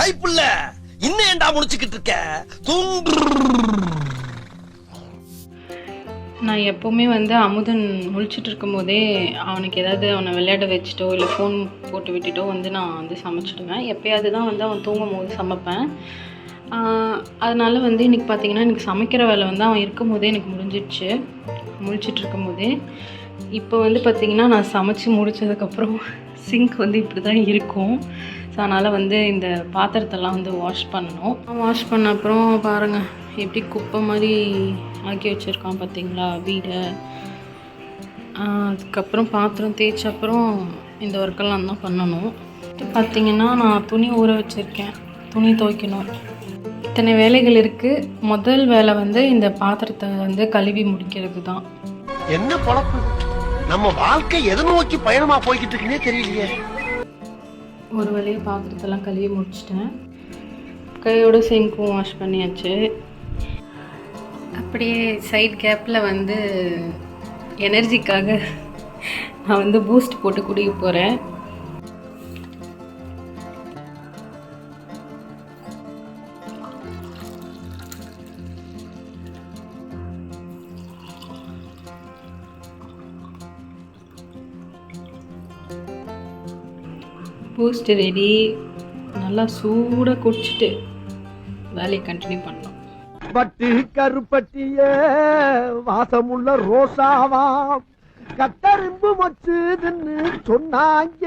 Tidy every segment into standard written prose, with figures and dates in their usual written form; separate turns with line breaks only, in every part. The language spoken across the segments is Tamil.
வாய்ப்பு இல்ல. இன்னும் ஏண்டா முடிச்சுக்கிட்டு இருக்க?
நான் எப்போவுமே வந்து அமுதன் முழிச்சிட்டு இருக்கும்போதே அவனுக்கு ஏதாவது அவனை விளையாட வச்சுட்டோ இல்லை ஃபோன் போட்டு விட்டுட்டோ வந்து நான் வந்து சமைச்சிடுவேன். எப்போயாவது தான் வந்து அவன் தூங்கும் போது சமைப்பேன். அதனால் வந்து இன்றைக்கி பார்த்திங்கன்னா எனக்கு சமைக்கிற வேலை வந்து அவன் இருக்கும் போதே எனக்கு முடிஞ்சிடுச்சு, முழிச்சிட்டு இருக்கும் போதே. இப்போ வந்து பார்த்திங்கன்னா நான் சமைச்சு முடித்ததுக்கப்புறம் சிங்க் வந்து இப்படி தான் இருக்கும். ஸோ அதனால் வந்து இந்த பாத்திரத்தெல்லாம் வந்து வாஷ் பண்ணணும். வாஷ் பண்ண அப்புறம் பாருங்கள் எப்படி குப்பை மாதிரி ஆக்கி வச்சுருக்கான் பார்த்தீங்களா வீடை. அதுக்கப்புறம் பாத்திரம் தேய்ச்ச அப்புறம் இந்த ஒர்க்கெல்லாம் தான் பண்ணணும். பார்த்திங்கன்னா நான் துணி ஊற வச்சுருக்கேன், துணி துவைக்கணும். இத்தனை வேலைகள் இருக்குது. முதல் வேலை வந்து இந்த பாத்திரத்தை வந்து கழுவி முடிக்கிறது தான்.
என்ன பொழப்பு, நம்ம வாழ்க்கை எதை நோக்கி பயணமா போய்கிட்டு இருக்குன்னே தெரியலையே.
ஒரு வழியாக பாத்திரத்தெல்லாம் கழுவி முடிச்சிட்டேன். கையோட சிங்க்கும் வாஷ் பண்ணியாச்சு. அப்படியே சைட் கேப்பில் வந்து எனர்ஜிக்காக நான் வந்து பூஸ்ட் போட்டு குடிக்க போகிறேன். Boost ready. நல்லா சூடாக குடிச்சிட்டு வேலையை கண்டினியூ பண்ணலாம்.
பட்டு கருப்பட்டிய வாசமுள்ள ரோசாவா கத்தரும்பு மொச்சுதுன்னு சொன்னாங்க.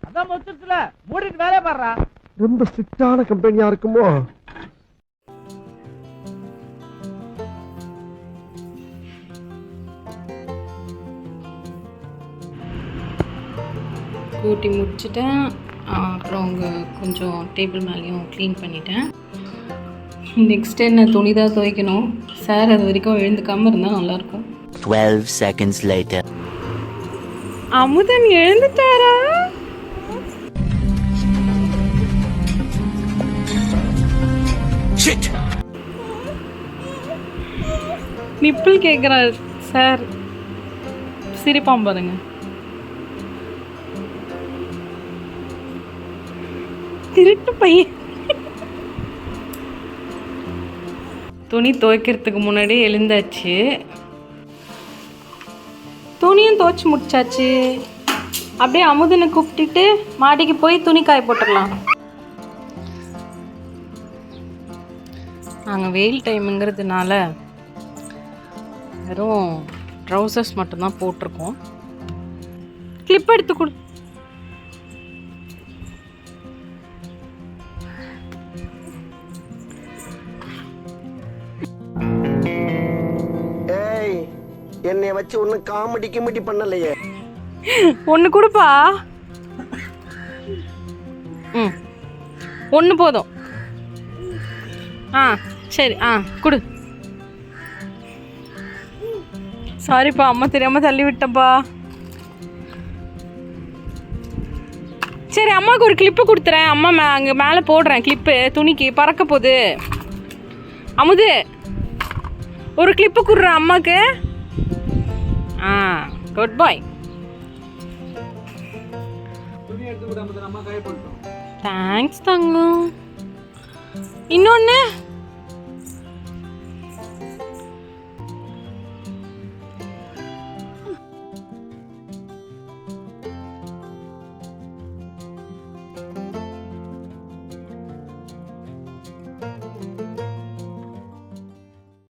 அதான் மொச்சுல மூடிட்டு வேலையை பாடுறா.
ரொம்ப ஸ்ட்ரிக்டான கம்பெனியா இருக்குமோ?
கூட்டி முடிச்சுட்டேன். அப்புறம் அங்கே கொஞ்சம் டேபிள் மேலேயும் க்ளீன் பண்ணிட்டேன். நெக்ஸ்ட் என்ன துணி தான் துவைக்கணும். சார் அது வரைக்கும் எழுந்துக்காமல் இருந்தால் நல்லாயிருக்கும்.
12 seconds later.
அமுதன் எழுந்துட்டாரா? நிப்பிள் கேட்குறார் சார். சிரிப்பான் பாருங்க. திருட்டு பையன். துணி துவைக்கிறதுக்கு முன்னாடி எழுந்தாச்சு. துணியும் துவைச்சி முடிச்சாச்சு. அப்படியே அமுதனை கூப்பிட்டுட்டு மாடிக்கு போய் துணி காய போட்டுடலாம். நாங்கள் வெயில் டைமுங்கிறதுனால வெறும் ட்ரௌசர்ஸ் மட்டும்தான் போட்டிருக்கோம். கிளிப் எடுத்து கொடு.
என்னைய வச்சு ஒன்னும் காமெடி கிமெடி பண்ணலையே.
ஒன்று கொடுப்பா. ஒன்று போதும். சரி கொடு. சாரிப்பா, அம்மா தெரியாமல் தள்ளி விட்டப்பா. சரி, அம்மாவுக்கு ஒரு கிளிப்பு கொடுத்துறேன். அம்மா அங்கே மேலே போடுறேன் கிளிப்பு. துணிக்கு பறக்க போகுது. அமுது ஒரு கிளிப்பு கொடுறேன் அம்மாவுக்கு. குட் பாய். தேங்க்ஸ் தங்கம். இன்னொன்று